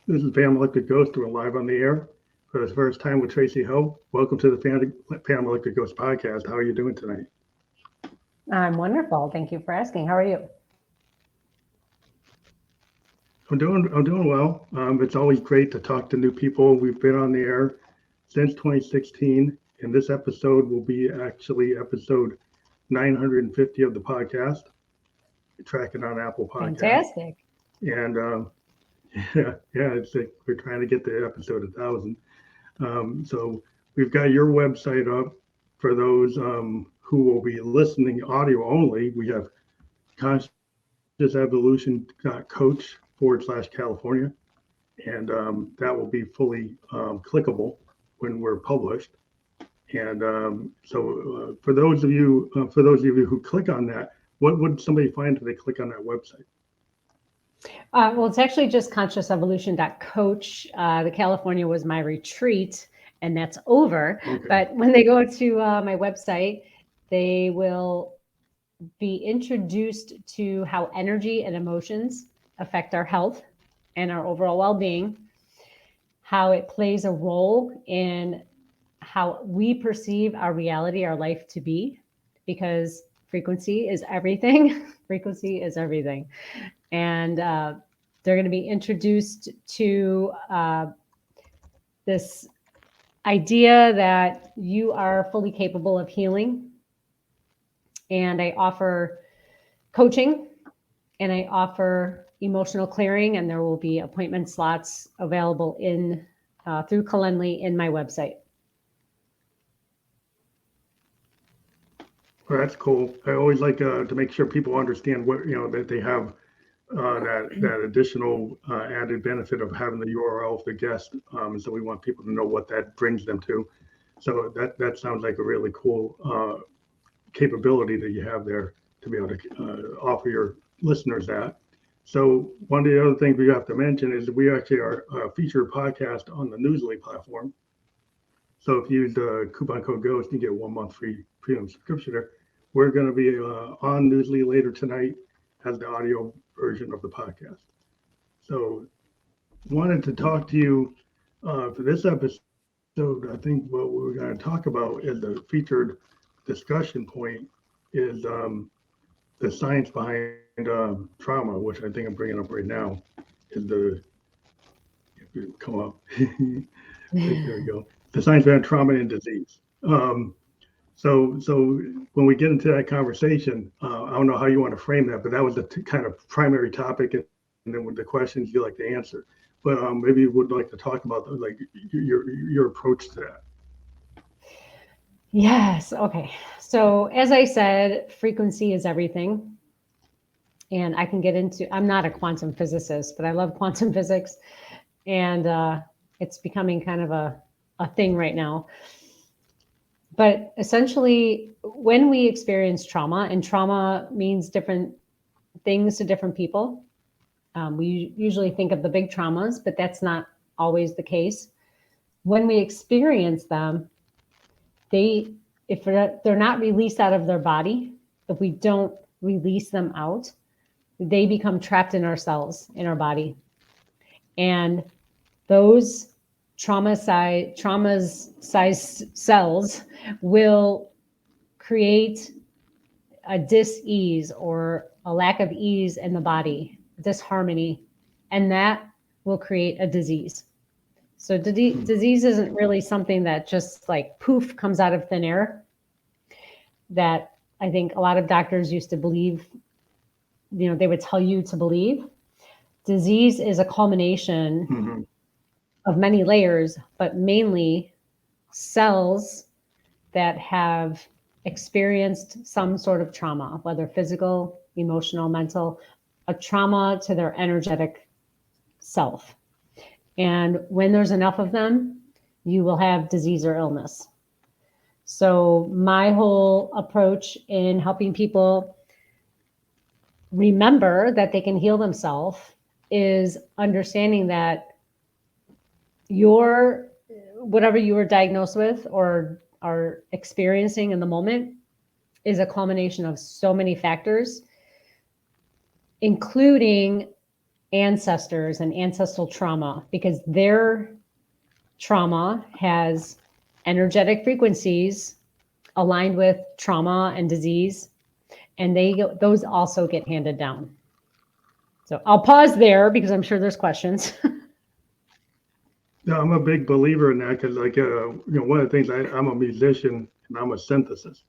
This is Pam Electric Ghost. We're live on the air for the first time with Traci Hill. Welcome to the Pam Electric Ghost podcast. How are you doing tonight? I'm wonderful. Thank you for asking. How are you? I'm doing well. It's always great to talk to new people. We've been on the air since 2016, and this episode will be actually episode 950 of the podcast. Tracking on Apple Podcasts. Fantastic. And yeah, it's like we're trying to get the episode 1,000. So we've got your website up for those who will be listening audio only. We have consciousevolution.coach/California, and that will be fully clickable when we're published. And so for those of you who click on that, what would somebody find if they click on that website? Well, it's actually just consciousevolution.coach. The California was my retreat, and that's over. Okay. But when they go to my website, they will be introduced to how energy and emotions affect our health and our overall well-being, how it plays a role in how we perceive our reality, our life to be, because frequency is everything. Frequency is everything. And they're going to be introduced to this idea that you are fully capable of healing. And I offer coaching, and I offer emotional clearing, and there will be appointment slots available through Calendly in my website. Well, that's cool. I always like to make sure people understand what, that they have that additional added benefit of having the URL of the guest. So we want people to know what that brings them to. So that sounds like a really cool capability that you have there to be able to offer your listeners that. So one of the other things we have to mention is that we actually are a featured podcast on the Newsly platform. So if you use the coupon code GHOST, you get 1 month free premium subscription there. We're going to be on Newsly later tonight as the audio version of the podcast. So wanted to talk to you for this episode. I think what we're going to talk about is the featured discussion point is the science behind trauma, which I think I'm bringing up right now. Is if you come up, there we go. The science behind trauma and disease. So when we get into that conversation, I don't know how you want to frame that, but that was the kind of primary topic, and then with the questions you like to answer. But maybe you would like to talk about like your approach to that. Yes. Okay. So as I said, frequency is everything. And I can get into, I'm not a quantum physicist, but I love quantum physics. And it's becoming kind of a thing right now. But essentially, when we experience trauma, and trauma means different things to different people, we usually think of the big traumas, but that's not always the case. When we experience them, if they're not released out of their body, if we don't release them out, they become trapped in our cells, in our body. And those trauma's size cells will create a dis-ease or a lack of ease in the body, disharmony, and that will create a disease. So disease isn't really something that just like poof comes out of thin air, that I think a lot of doctors used to believe, they would tell you to believe. Disease is a culmination of many layers, but mainly cells that have experienced some sort of trauma, whether physical, emotional, mental, a trauma to their energetic self. And when there's enough of them, you will have disease or illness. So my whole approach in helping people remember that they can heal themselves is understanding that whatever you were diagnosed with or are experiencing in the moment is a culmination of so many factors, including ancestors and ancestral trauma, because their trauma has energetic frequencies aligned with trauma and disease, and those also get handed down. So I'll pause there because I'm sure there's questions. Yeah, I'm a big believer in that because, like, one of the things I'm a musician and I'm a synthesist,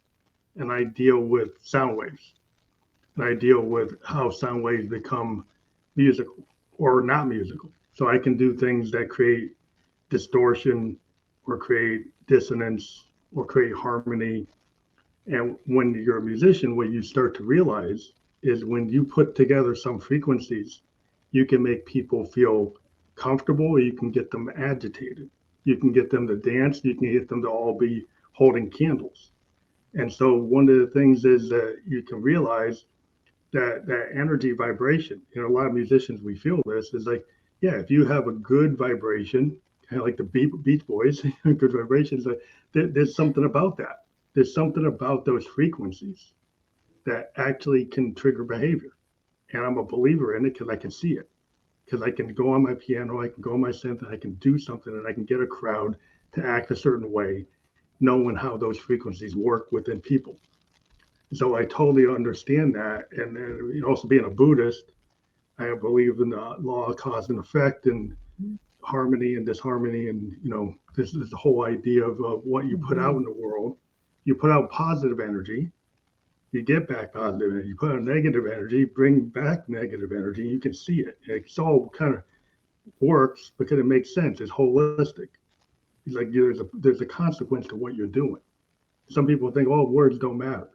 and I deal with sound waves, and I deal with how sound waves become musical or not musical. So I can do things that create distortion or create dissonance or create harmony. And when you're a musician, what you start to realize is when you put together some frequencies, you can make people feel comfortable or you can get them agitated. You can get them to dance, you can get them to all be holding candles. And so one of the things is that you can realize that energy vibration, a lot of musicians, we feel this is like, yeah, if you have a good vibration, kind of like the Beach Boys, good vibrations, there's something about that. There's something about those frequencies that actually can trigger behavior. And I'm a believer in it because I can see it. Because I can go on my piano, I can go on my synth, and I can do something, and I can get a crowd to act a certain way, knowing how those frequencies work within people. So I totally understand that. And then, also being a Buddhist, I believe in the law of cause and effect and harmony and disharmony. And, this is the whole idea of what you put out in the world. You put out positive energy, you get back positive energy. You put out negative energy, bring back negative energy. You can see it. It's all kind of works because it makes sense. It's holistic. It's like there's a consequence to what you're doing. Some people think, oh, words don't matter.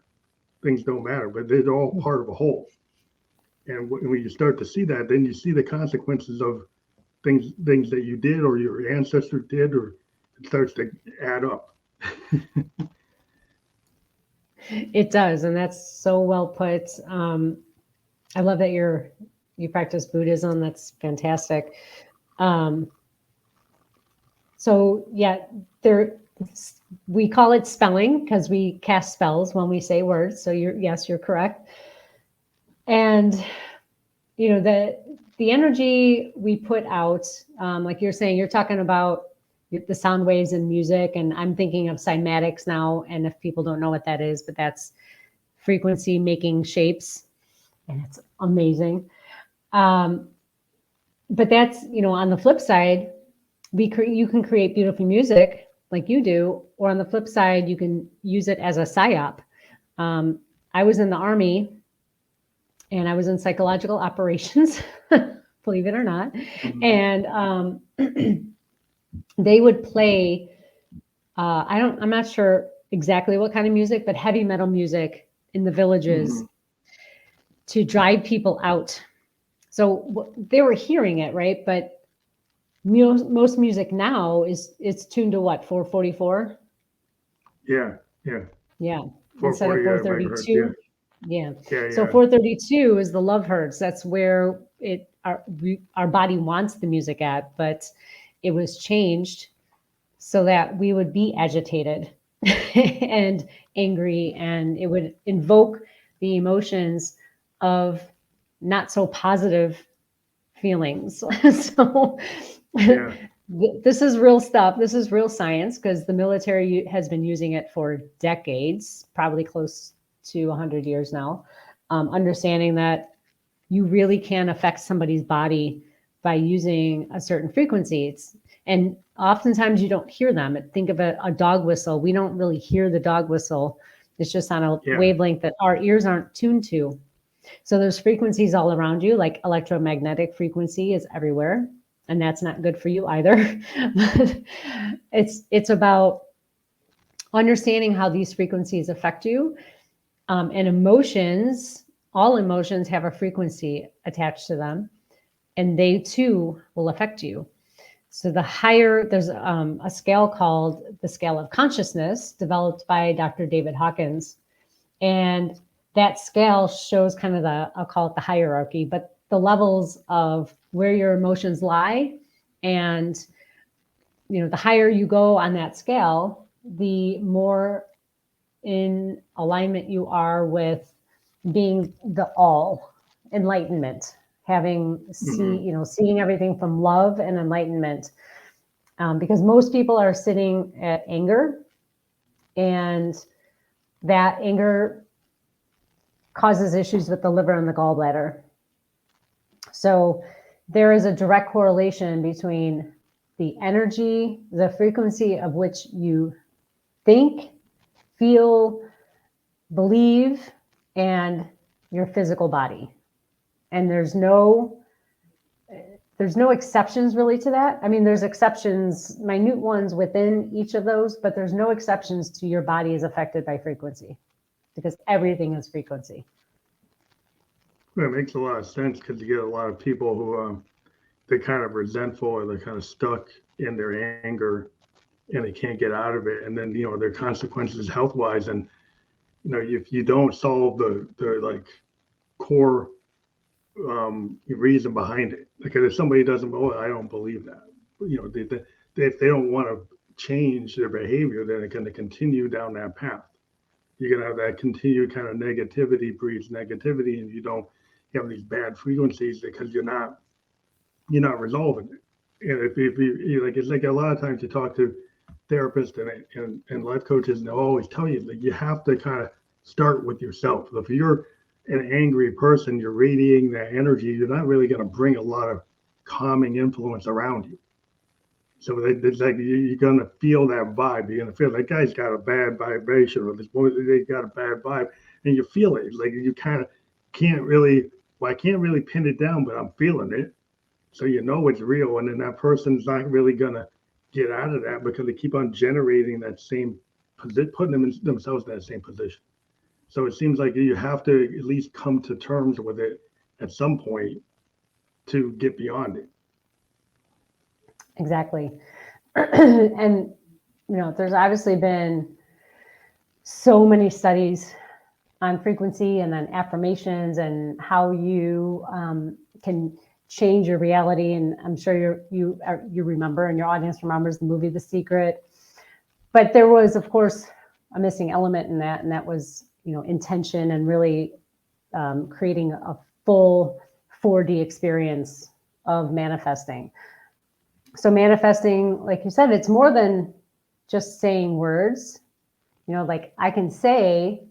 Things don't matter, but they're all part of a whole. And when you start to see that, then you see the consequences of things that you did or your ancestors did, or it starts to add up. It does, and that's so well put. I love that you practice Buddhism. That's fantastic. So yeah, we call it spelling because we cast spells when we say words. So you're correct. And the energy we put out, like you're saying, you're talking about the sound waves in music, and I'm thinking of cymatics now. And if people don't know what that is, but that's frequency making shapes, and it's amazing. But that's, on the flip side, you can create beautiful music like you do, or on the flip side, you can use it as a psyop. I was in the Army, and I was in psychological operations, believe it or not. Mm-hmm. And they would play, I'm not sure exactly what kind of music, but heavy metal music in the villages to drive people out. So they were hearing it, right? But most music now it's tuned to what, 444? Yeah. Instead of 432. Yeah. So Yeah. 432 is the love hertz. That's where our body wants the music at, but it was changed so that we would be agitated and angry, and it would invoke the emotions of not so positive feelings. So this is real stuff. This is real science, because the military has been using it for decades, probably close to 100 years now, understanding that you really can affect somebody's body by using a certain frequency. And oftentimes you don't hear them. Think of a dog whistle. We don't really hear the dog whistle. It's just on a wavelength that our ears aren't tuned to. So there's frequencies all around you, like electromagnetic frequency is everywhere, and that's not good for you either. But it's about understanding how these frequencies affect you. And emotions, all emotions have a frequency attached to them, and they too will affect you. So the higher, there's a scale called the scale of consciousness, developed by Dr. David Hawkins. And that scale shows kind of I'll call it the hierarchy, but the levels of where your emotions lie. And, the higher you go on that scale, the more in alignment you are with being the all, enlightenment, seeing everything from love and enlightenment. Because most people are sitting at anger, and that anger causes issues with the liver and the gallbladder. So there is a direct correlation between the energy, the frequency of which you think, feel, believe, and your physical body. And there's no exceptions really to that. I mean, there's exceptions, minute ones within each of those, but there's no exceptions to your body is affected by frequency, because everything is frequency. Well, it makes a lot of sense, because you get a lot of people who they're kind of resentful, or they're kind of stuck in their anger, and they can't get out of it. And then, their consequences health-wise. And, if you don't solve the like core reason behind it, like if somebody doesn't, I don't believe that. If they don't want to change their behavior, then they're going to continue down that path. You're going to have that continued kind of negativity breeds negativity, and you have these bad frequencies because you're not resolving it. And if you like, it's like a lot of times you talk to therapists and life coaches, and they'll always tell you that you have to kind of start with yourself. If you're an angry person, you're radiating that energy, you're not really going to bring a lot of calming influence around you. So it's like you're going to feel that vibe. You're going to feel that guy's got a bad vibration, or this boy, they got a bad vibe, and you feel it. It's like you kind of can't really, I can't really pin it down, but I'm feeling it. So it's real, and then that person's not really going to get out of that, because they keep on generating that same, putting themselves in that same position. So it seems like you have to at least come to terms with it at some point to get beyond it. Exactly. And, there's obviously been so mmany studies on frequency and then affirmations and how you can change your reality. And I'm sure you remember, and your audience remembers the movie The Secret. But there was, of course, a missing element in that, and that was, intention, and really creating a full 4D experience of manifesting. So manifesting, like you said, it's more than just saying words. Like I can say,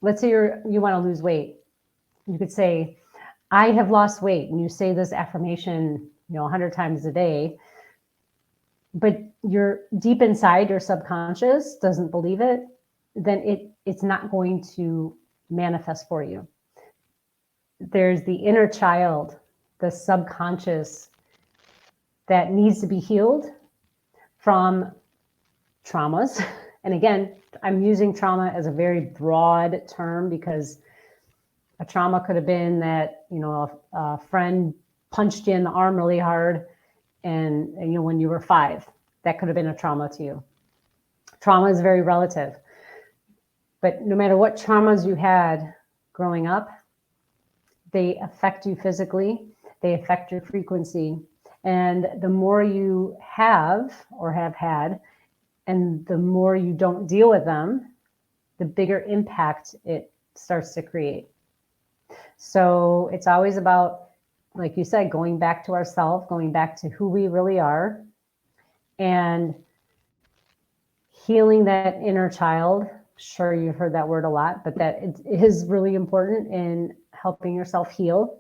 let's say you want to lose weight. You could say, I have lost weight. And you say this affirmation, 100 times a day, but you're deep inside, your subconscious doesn't believe it, then it's not going to manifest for you. There's the inner child, the subconscious, that needs to be healed from traumas. And again, I'm using trauma as a very broad term, because a trauma could have been that, a friend punched you in the arm really hard, and when you were 5, that could have been a trauma to you. Trauma is very relative. But no matter what traumas you had growing up, they affect you physically, they affect your frequency. And the more you have or have had, and the more you don't deal with them, the bigger impact it starts to create. So it's always about, like you said, going back to ourselves, going back to who we really are, and healing that inner child. Sure, you've heard that word a lot, but that it is really important in helping yourself heal.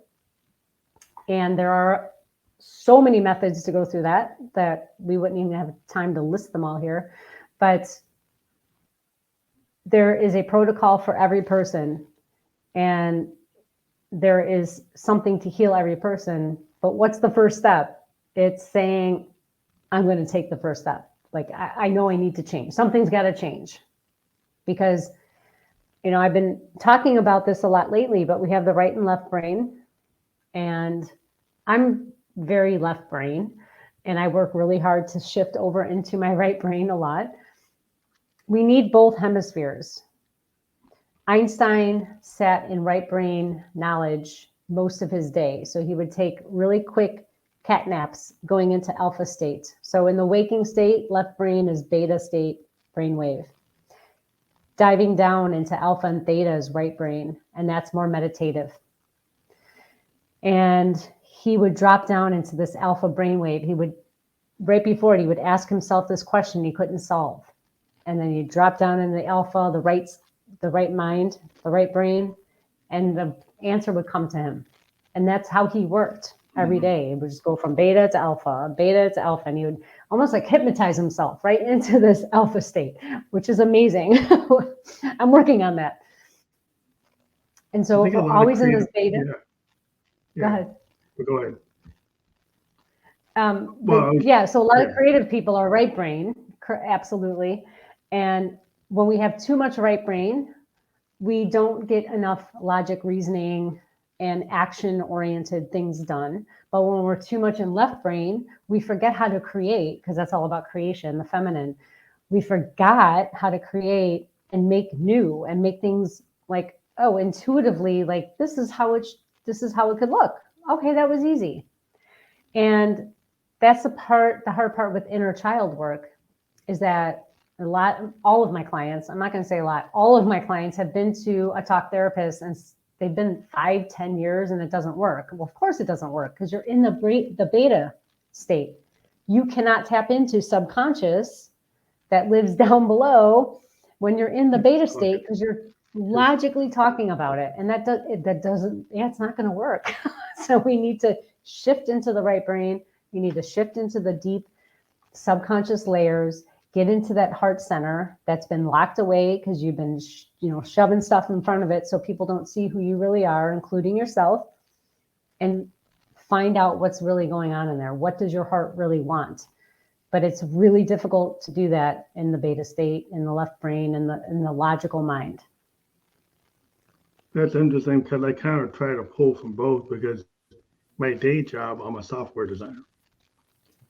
And there are so many methods to go through that we wouldn't even have time to list them all here. But there is a protocol for every person, and there is something to heal every person. But what's the first step? It's saying, I'm going to take the first step. Like, I know I need to change. Something's got to change. Because, I've been talking about this a lot lately, but we have the right and left brain. And I'm very left brain, and I work really hard to shift over into my right brain a lot. We need both hemispheres. Einstein sat in right brain knowledge most of his day. So he would take really quick cat naps going into alpha state. So in the waking state, left brain is beta state brainwave. Diving down into alpha and theta is right brain, and that's more meditative. And he would drop down into this alpha brainwave. He would, right before it, he would ask himself this question he couldn't solve. And then he'd drop down in the alpha, the right mind, the right brain, and the answer would come to him. And that's how he worked every day. He would just go from beta to alpha, and he would almost like hypnotize himself right into this alpha state, which is amazing. I'm working on that. And so if we're always in this beta, go ahead. Go ahead. So a lot of creative people are right brain, absolutely. And when we have too much right brain, we don't get enough logic, reasoning, and action-oriented things done. But when we're too much in left brain, we forget how to create, because that's all about creation, the feminine. We forgot how to create and make new and make things like, oh, intuitively, like this is how it could look. Okay, that was easy. And that's the hard part with inner child work, is that all of my clients, I'm not going to say a lot, all of my clients have been to a talk therapist and they've been 5-10 years and it doesn't work. Well, of course it doesn't work, because you're in the beta state. You cannot tap into subconscious that lives down below when you're in the beta state, because you're logically talking about it. And it's not going to work. So we need to shift into the right brain. You need to shift into the deep subconscious layers, get into that heart center that's been locked away because you've been, shoving stuff in front of it so people don't see who you really are, including yourself, and find out what's really going on in there. What does your heart really want? But it's really difficult to do that in the beta state, in the left brain, in the logical mind. That's interesting, because I kind of try to pull from both, because my day job, I'm a software designer.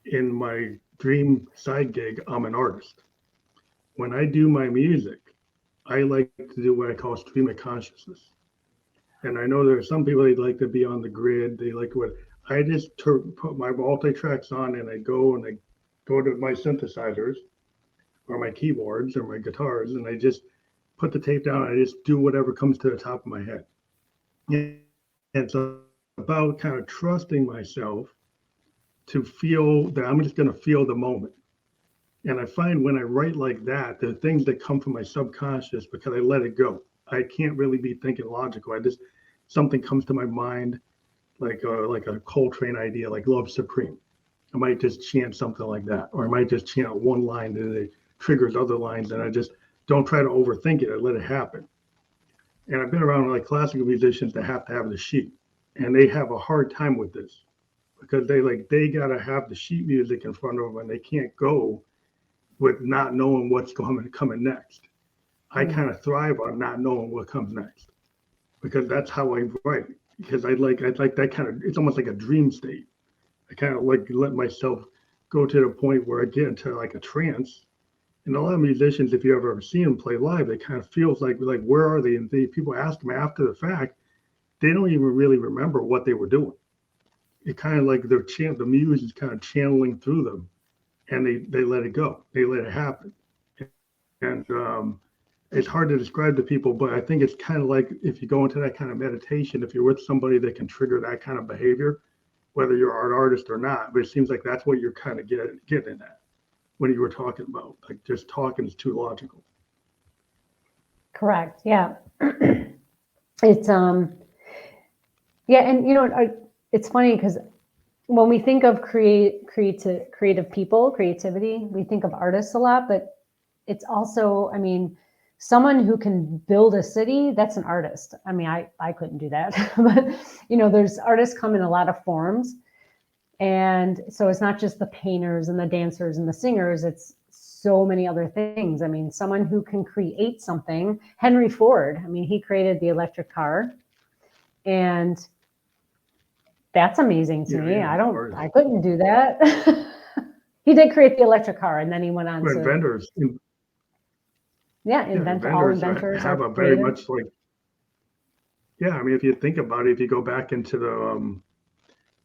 In my dream side gig, I'm an artist. When I do my music, I like to do what I call stream of consciousness. And I know there are some people that like to be on the grid. They like what I just put my multi-tracks on, and I go to my synthesizers or my keyboards or my guitars, and I just put the tape down. I just do whatever comes to the top of my head. And it's about kind of trusting myself to feel that I'm just going to feel the moment. And I find when I write like that, the things that come from my subconscious, because I let it go. I can't really be thinking logical. Something comes to my mind, like a Coltrane idea, like Love Supreme. I might just chant something like that, or I might just chant one line and it triggers other lines, and I just don't try to overthink it. I let it happen. And I've been around like classical musicians that have to have the sheet, and they have a hard time with this, because they gotta have the sheet music in front of them, and they can't go with not knowing what's coming next. I kind of thrive on not knowing what comes next, because that's how I write. Because I like that kind of, it's almost like a dream state. I kind of like let myself go to the point where I get into like a trance. And a lot of musicians, if you ever seen them play live, it kind of feels like where are they? And people ask them after the fact, they don't even really remember what they were doing. It kind of like the muse is kind of channeling through them, and they let it go. They let it happen. And it's hard to describe to people, but I think it's kind of like if you go into that kind of meditation, if you're with somebody that can trigger that kind of behavior, whether you're an artist or not, but it seems like that's what you're kind of getting at when you were talking about, like just talking is too logical. Correct. Yeah. It's yeah, and it's funny because when we think of creative people, creativity, we think of artists a lot, but it's also, someone who can build a city, that's an artist. I couldn't do that, but there's artists come in a lot of forms. And so it's not just the painters and the dancers and the singers, it's so many other things. Someone who can create something, Henry Ford, he created the electric car, and that's amazing to me. I couldn't do that. He did create the electric car, and then he went on to inventors. All inventors have a very much like, if you think about it, if you go back into the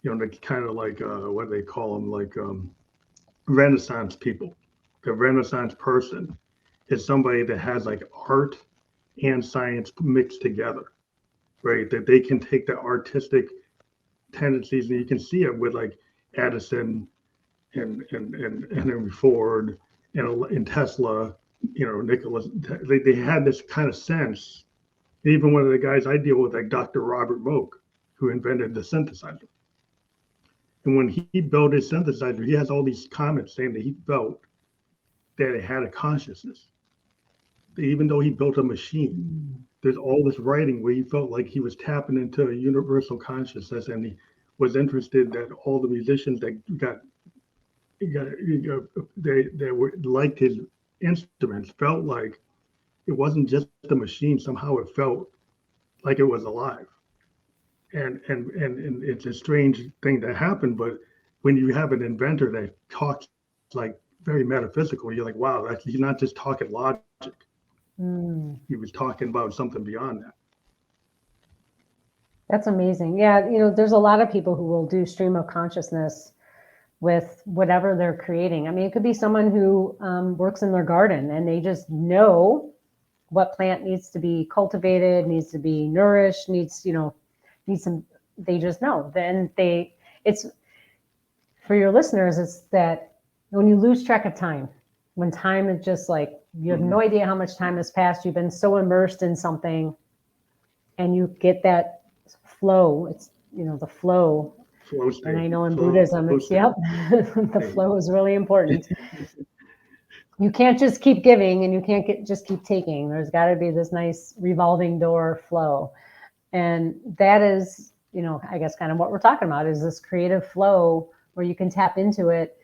the kind of like what they call them, like Renaissance people. The Renaissance person is somebody that has like art and science mixed together, right? That they can take the artistic tendencies, and you can see it with like Edison and Henry Ford and Tesla, Nicholas. They had this kind of sense. Even one of the guys I deal with, like Dr. Robert Moog, who invented the synthesizer. And when he built his synthesizer, he has all these comments saying that he felt that it had a consciousness. Even though he built a machine, there's all this writing where he felt like he was tapping into a universal consciousness, and he was interested that all the musicians that they were liked his instruments felt like it wasn't just a machine. Somehow it felt like it was alive. And it's a strange thing that happened, but when you have an inventor that talks like very metaphysical, you're like, wow, he's not just talking logic. He was talking about something beyond that. That's amazing. Yeah, there's a lot of people who will do stream of consciousness with whatever they're creating. I mean, it could be someone who works in their garden and they just know what plant needs to be cultivated, needs to be nourished, needs some, they just know. Then it's for your listeners, it's that when you lose track of time, when time is just like, you have no idea how much time has passed, you've been so immersed in something, and you get that flow. It's, the flow. State. And I know in Buddhism, the flow is really important. You can't just keep giving and you can't just keep taking. There's got to be this nice revolving door flow. And that is, I guess kind of what we're talking about is this creative flow where you can tap into it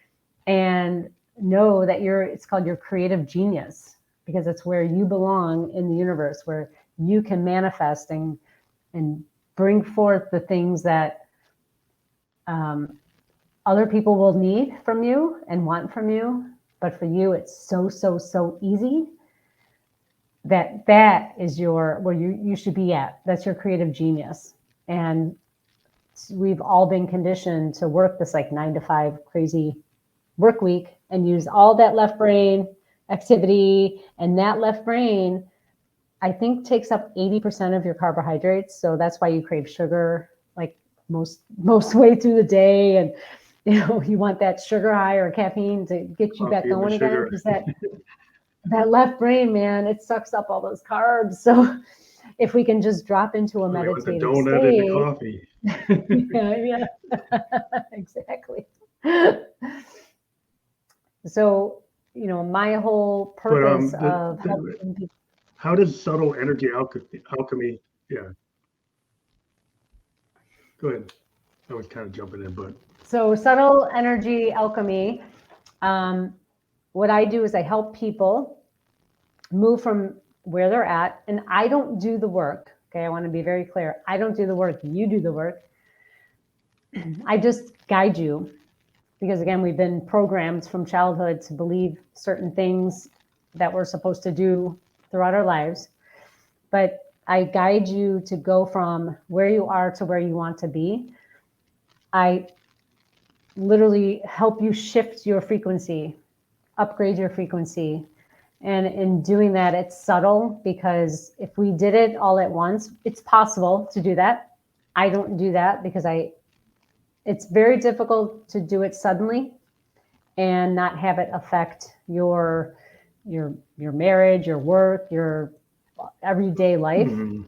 and know that it's called your creative genius, because it's where you belong in the universe, where you can manifest and bring forth the things that other people will need from you and want from you. But for you, it's so easy that is where you should be at. That's your creative genius. And we've all been conditioned to work this like 9 to 5 crazy work week and use all that left brain activity. And that left brain, I think, takes up 80% of your carbohydrates. So that's why you crave sugar like most way through the day. And you want that sugar high or caffeine to get you back going again, because that left brain, man, it sucks up all those carbs. So if we can just drop into a meditative donut state, and the coffee. yeah, exactly. So my whole purpose of helping people. How does subtle energy alchemy? Yeah. Go ahead. I was kind of jumping in, but. So subtle energy alchemy, what I do is I help people move from where they're at, and I don't do the work. Okay, I want to be very clear. I don't do the work. You do the work. I just guide you, because again, we've been programmed from childhood to believe certain things that we're supposed to do throughout our lives. But I guide you to go from where you are to where you want to be. I literally help you shift your frequency, upgrade your frequency. And in doing that, it's subtle, because if we did it all at once, it's possible to do that. I don't do that because it's very difficult to do it suddenly and not have it affect your marriage, your work, your everyday life. Mm-hmm.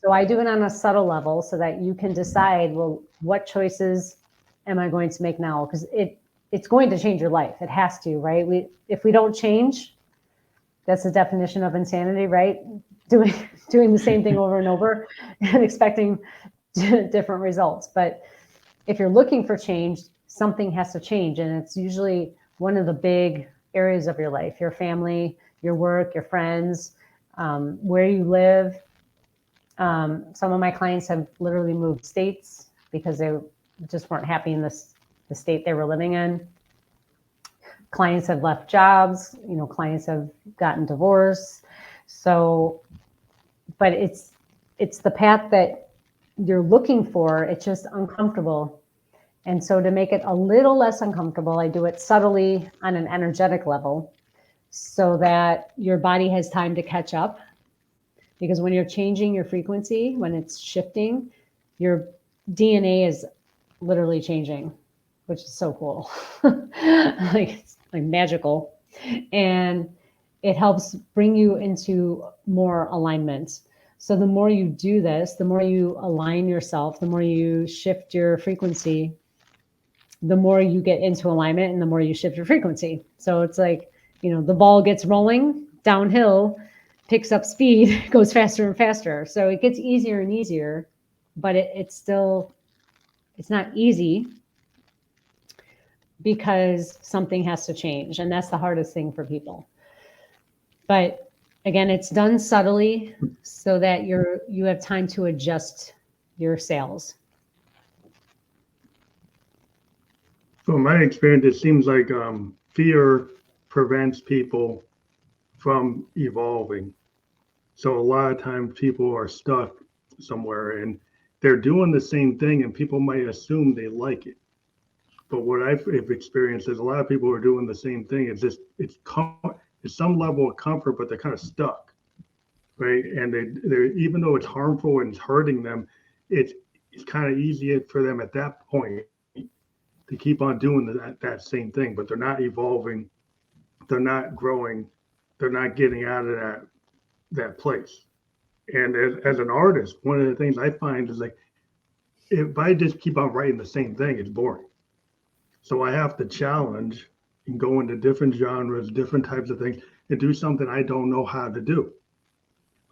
So I do it on a subtle level so that you can decide, well, what choices am I going to make now? Because it's going to change your life. It has to, right? If we don't change, that's the definition of insanity, right? Doing the same thing over and over and expecting different results. But if you're looking for change, something has to change. And it's usually one of the big areas of your life: your family, your work, your friends, where you live. Some of my clients have literally moved states because they just weren't happy in the state they were living in. Clients have left jobs, clients have gotten divorced. So, but it's the path that you're looking for. It's just uncomfortable. And so to make it a little less uncomfortable, I do it subtly on an energetic level so that your body has time to catch up. Because when you're changing your frequency, when it's shifting, your DNA is literally changing, which is so cool. It's like magical. And it helps bring you into more alignment. So the more you do this, the more you align yourself, the more you shift your frequency, the more you get into alignment and the more you shift your frequency. So it's like, the ball gets rolling downhill, picks up speed, goes faster and faster. So it gets easier and easier, but it's not easy because something has to change. And that's the hardest thing for people. But again, it's done subtly so that you have time to adjust your sails. From my experience, it seems like fear prevents people from evolving. So a lot of times people are stuck somewhere and they're doing the same thing, and people might assume they like it. But what I've experienced is a lot of people are doing the same thing. It's some level of comfort, but they're kind of stuck, right? And they even though it's harmful and it's hurting them, it's kind of easier for them at that point to keep on doing that same thing. But they're not evolving, they're not growing, they're not getting out of that place. And as an artist, one of the things I find is like, if I just keep on writing the same thing, it's boring. So I have to challenge and go into different genres, different types of things, and do something I don't know how to do.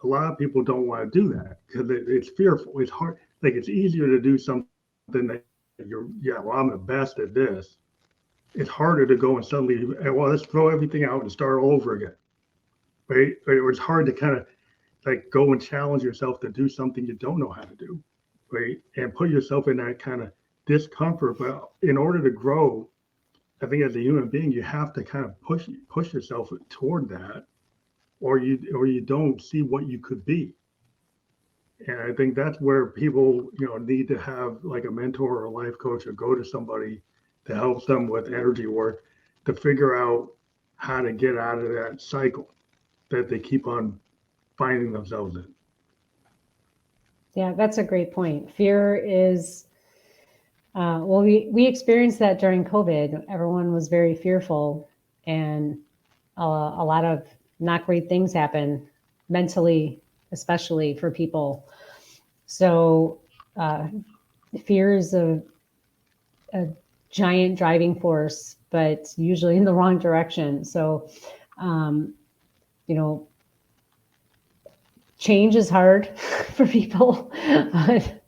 A lot of people don't want to do that because it's fearful. It's hard. Like, it's easier to do something that I'm the best at this. It's harder to go and suddenly, well, let's throw everything out and start all over again. Right? Or it's hard to kind of like go and challenge yourself to do something you don't know how to do, right? And put yourself in that kind of discomfort. But in order to grow, I think as a human being, you have to kind of push yourself toward that, or you don't see what you could be. And I think that's where people, need to have like a mentor or a life coach, or go to somebody that helps them with energy work to figure out how to get out of that cycle that they keep on finding themselves in. Yeah, that's a great point. Fear is, we experienced that during COVID. Everyone was very fearful, and a lot of not great things happen mentally, especially for people. So fear is a giant driving force, but usually in the wrong direction. So, change is hard for people. But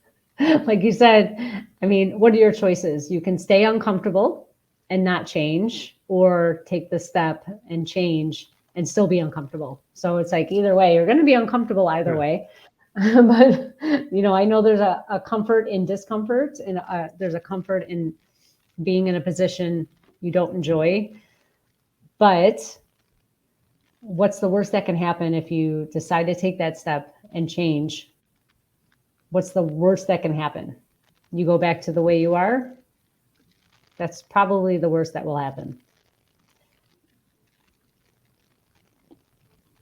like you said, I mean, what are your choices? You can stay uncomfortable and not change, or take the step and change and still be uncomfortable. So it's like, either way, you're going to be uncomfortable either way. But, I know there's a comfort in discomfort, and there's a comfort in being in a position you don't enjoy. But what's the worst that can happen if you decide to take that step and change? What's the worst that can happen? You go back to the way you are? That's probably the worst that will happen.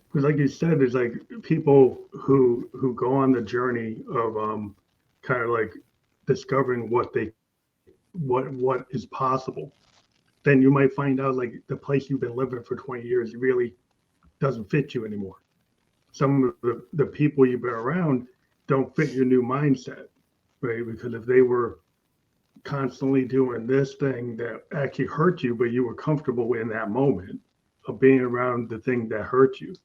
Because like you said, there's like people who go on the journey of kind of like discovering what is possible. Then you might find out like the place you've been living for 20 years really doesn't fit you anymore. Some of the people you've been around don't fit your new mindset, right? Because if they were constantly doing this thing that actually hurt you, but you were comfortable in that moment of being around the thing that hurt you,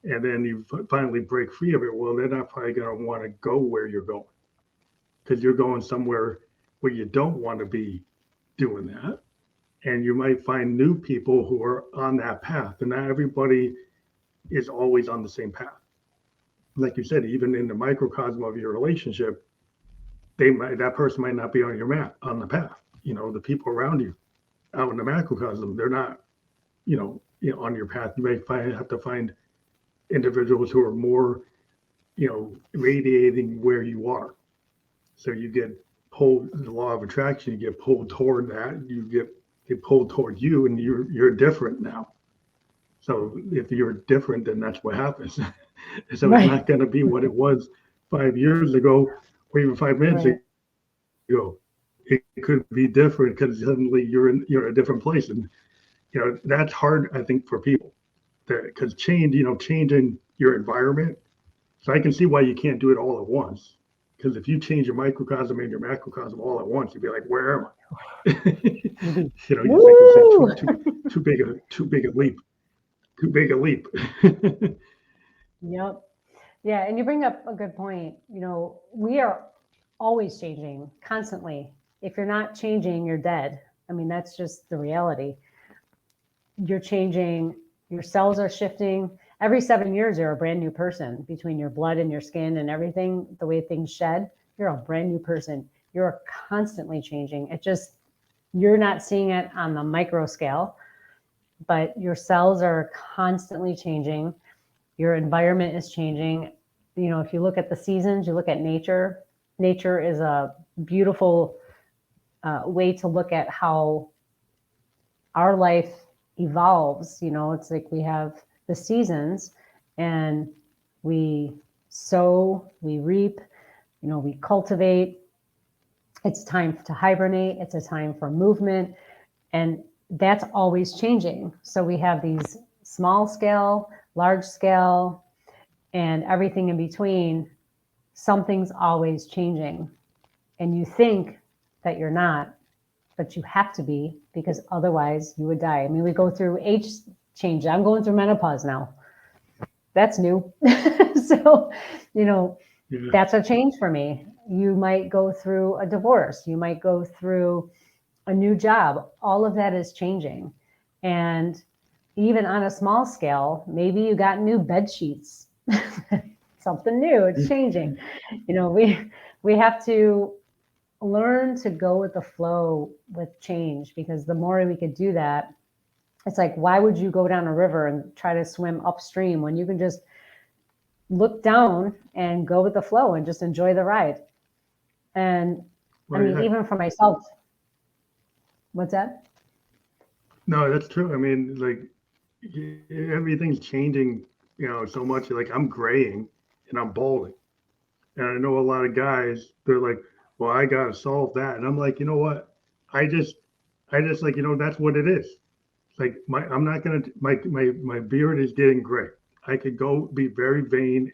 and then you finally break free of it, well, they're not probably going to want to go where you're going, because you're going somewhere where you don't want to be doing that. And you might find new people who are on that path, and not everybody is always on the same path. Like you said, even in the microcosm of your relationship, that person might not be on the path. The people around you out in the macrocosm, they're not, on your path. You may have to find individuals who are more, radiating where you are. So you get pulled, the law of attraction, you get pulled toward that, you get pulled toward you, and you're different now. So if you're different, then that's what happens. So right. It's not going to be what it was 5 years ago, or even 5 minutes ago. it could be different because suddenly you're in a different place, and that's hard, I think, for people, because changing your environment. So I can see why you can't do it all at once. Because if you change your microcosm and your macrocosm all at once, you'd be like, "Where am I?" Just like you said, too big a leap, too big a leap. Yep. Yeah, and you bring up a good point. We are always changing constantly. If you're not changing, you're dead. I mean, that's just the reality. You're changing, your cells are shifting. Every 7 years, you're a brand new person. Between your blood and your skin and everything, the way things shed, you're a brand new person. You're constantly changing. It just, you're not seeing it on the micro scale, but your cells are constantly changing. Your environment is changing. If you look at the seasons, you look at nature. Nature is a beautiful way to look at how our life evolves. It's like we have the seasons, and we sow, we reap, we cultivate. It's time to hibernate. It's a time for movement, and that's always changing. So we have these small scale, large scale, and everything in between. Something's always changing, and you think that you're not, but you have to be, because otherwise you would die. I mean, we go through age change. I'm going through menopause now. That's new. So, that's a change for me. You might go through a divorce. You might go through a new job. All of that is changing. And even on a small scale, maybe you got new bed sheets. Something new, it's changing. We have to learn to go with the flow with change, because the more we could do that, it's like, why would you go down a river and try to swim upstream when you can just look down and go with the flow and just enjoy the ride? And Right. I mean, even for myself. What's that? No, that's true. I mean, like, everything's changing, so much. Like, I'm graying and I'm balding. And I know a lot of guys, they're like, well, I got to solve that. And I'm like, you know what? I just like, that's what it is. Like, I'm not going to, my beard is getting gray. I could go be very vain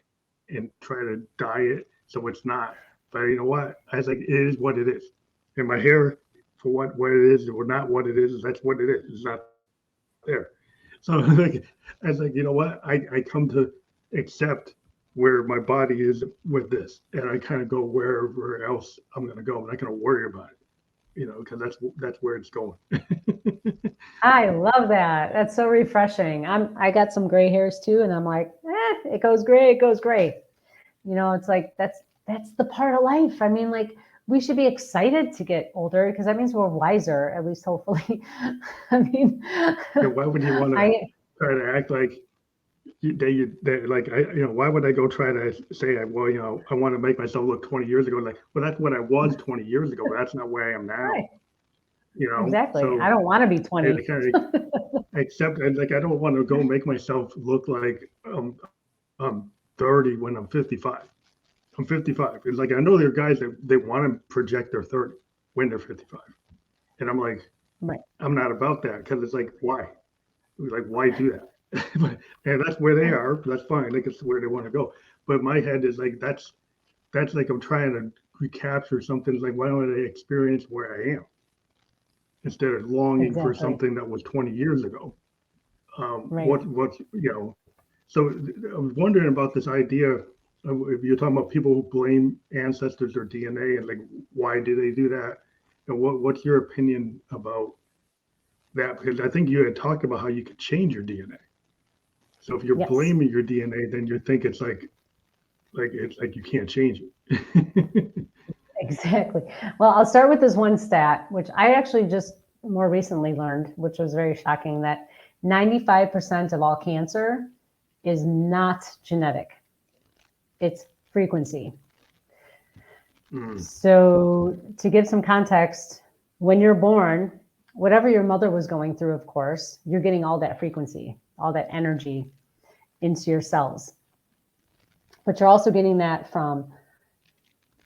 and try to dye it so it's not. But you know what? I was like, it is what it is. And my hair, for what it is or not what it is, that's what it is. It's not there. So like, I was like, you know what? I come to accept where my body is with this, and I kind of go wherever else I'm going to go. I'm not going to worry about it, because that's where it's going. I love that. That's so refreshing. I got some gray hairs too, and I'm like, it goes gray, it goes gray. It's like that's the part of life. I mean, like, we should be excited to get older, because that means we're wiser, at least hopefully. I mean, why would you want to try to act like why would I go try to say, well, I want to make myself look 20 years ago? Like, well, that's what I was 20 years ago, but that's not where I am now. Right. Exactly. So I don't want to be 20. I kind of accept, and like, I don't want to go make myself look like I'm 30 when I'm 55. I'm 55. It's like, I know there are guys that they want to project their 30 when they're 55. And I'm like, right. I'm not about that, because it's like, why? Like, why do that? And that's where they are. That's fine. Like, it's where they want to go. But my head is like, that's like, I'm trying to recapture something. It's like, why don't I experience where I am instead of longing for something that was 20 years ago? Right. So I was wondering about this idea of, if you're talking about people who blame ancestors or DNA, and like, why do they do that? And what's your opinion about that? Because I think you had talked about how you could change your DNA. So if you're blaming your DNA, then you think it's like it's like you can't change it. Exactly. Well, I'll start with this one stat, which I actually just more recently learned, which was very shocking, that 95% of all cancer is not genetic. It's frequency. So to give some context, when you're born, whatever your mother was going through, of course, you're getting all that frequency, all that energy into your cells. But you're also getting that from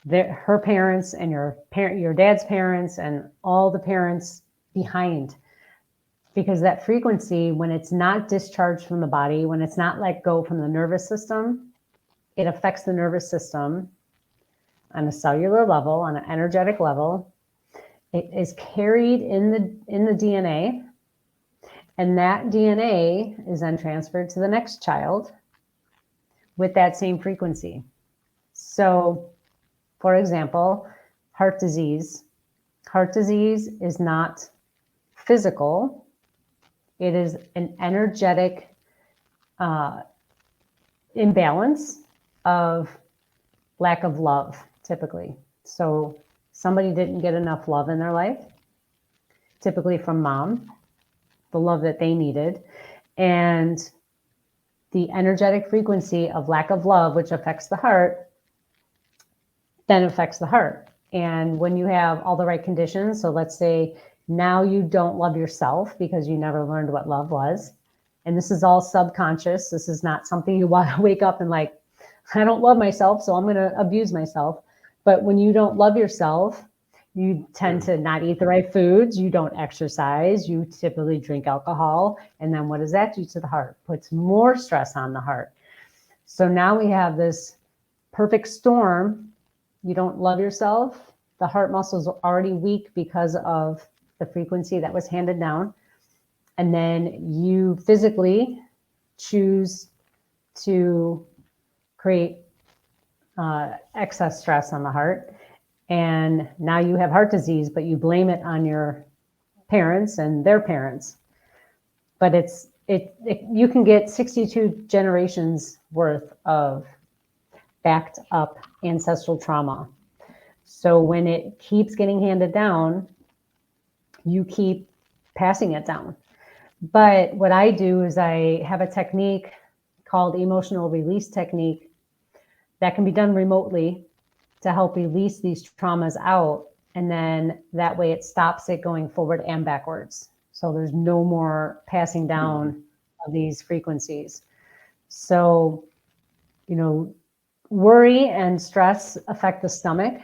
her parents and your dad's parents and all the parents behind, because that frequency, when it's not discharged from the body, when it's not let go from the nervous system, it affects the nervous system on a cellular level, on an energetic level. It is carried in the DNA, and that DNA is then transferred to the next child with that same frequency. So, for example, heart disease. Heart disease is not physical. It is an energetic imbalance of lack of love, typically. So somebody didn't get enough love in their life, typically from mom, the love that they needed. And the energetic frequency of lack of love, which affects the heart, then affects the heart. And when you have all the right conditions, so let's say now you don't love yourself because you never learned what love was. And this is all subconscious. This is not something you want to wake up and like, I don't love myself, so I'm going to abuse myself. But when you don't love yourself, you tend to not eat the right foods. You don't exercise. You typically drink alcohol. And then what does that do to the heart? Puts more stress on the heart. So now we have this perfect storm. You don't love yourself. The heart muscles are already weak because of the frequency that was handed down. And then you physically choose to create excess stress on the heart. And now you have heart disease, but you blame it on your parents and their parents. But you can get 62 generations worth of backed up ancestral trauma. So when it keeps getting handed down, you keep passing it down. But what I do is I have a technique called emotional release technique that can be done remotely to help release these traumas out. And then that way it stops it going forward and backwards. So there's no more passing down of these frequencies. So, worry and stress affect the stomach.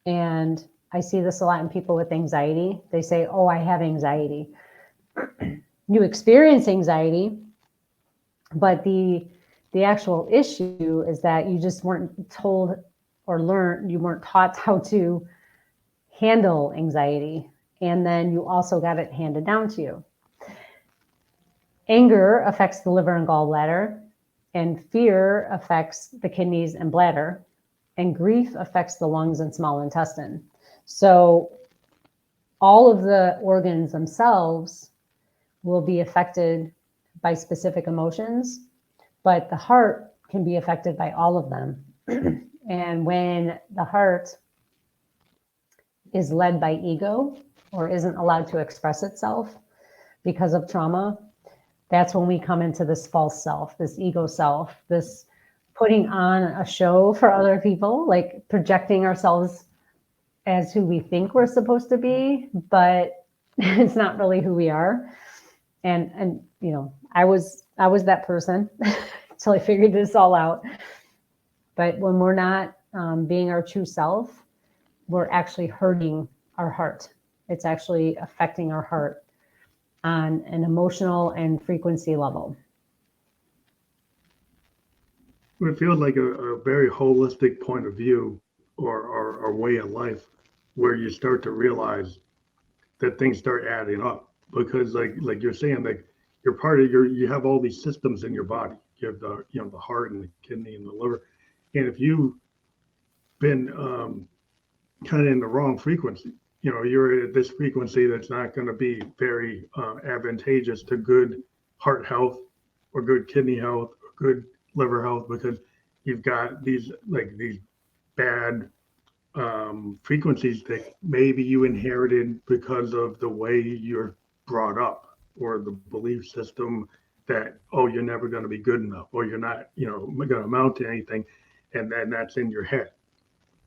And I see this a lot in people with anxiety. They say, oh, I have anxiety. You experience anxiety, but the actual issue is that you just weren't told or learned, you weren't taught how to handle anxiety. And then you also got it handed down to you. Anger affects the liver and gallbladder, and fear affects the kidneys and bladder, and grief affects the lungs and small intestine. So all of the organs themselves will be affected by specific emotions, but the heart can be affected by all of them. And when the heart is led by ego or isn't allowed to express itself because of trauma, that's when we come into this false self, this ego self, this putting on a show for other people, like projecting ourselves as who we think we're supposed to be, but it's not really who we are. And I was that person until I figured this all out. But when we're not being our true self, we're actually hurting our heart. It's actually affecting our heart on an emotional and frequency level. It feels like a very holistic point of view or way of life where you start to realize that things start adding up. Because like you're saying, like you're part of you have all these systems in your body. You have the heart and the kidney and the liver. And if you've been kind of in the wrong frequency, you're at this frequency that's not going to be very advantageous to good heart health or good kidney health or good liver health, because you've got these bad frequencies that maybe you inherited because of the way you're brought up, or the belief system that, oh, you're never going to be good enough, or you're not going to amount to anything, and then that's in your head,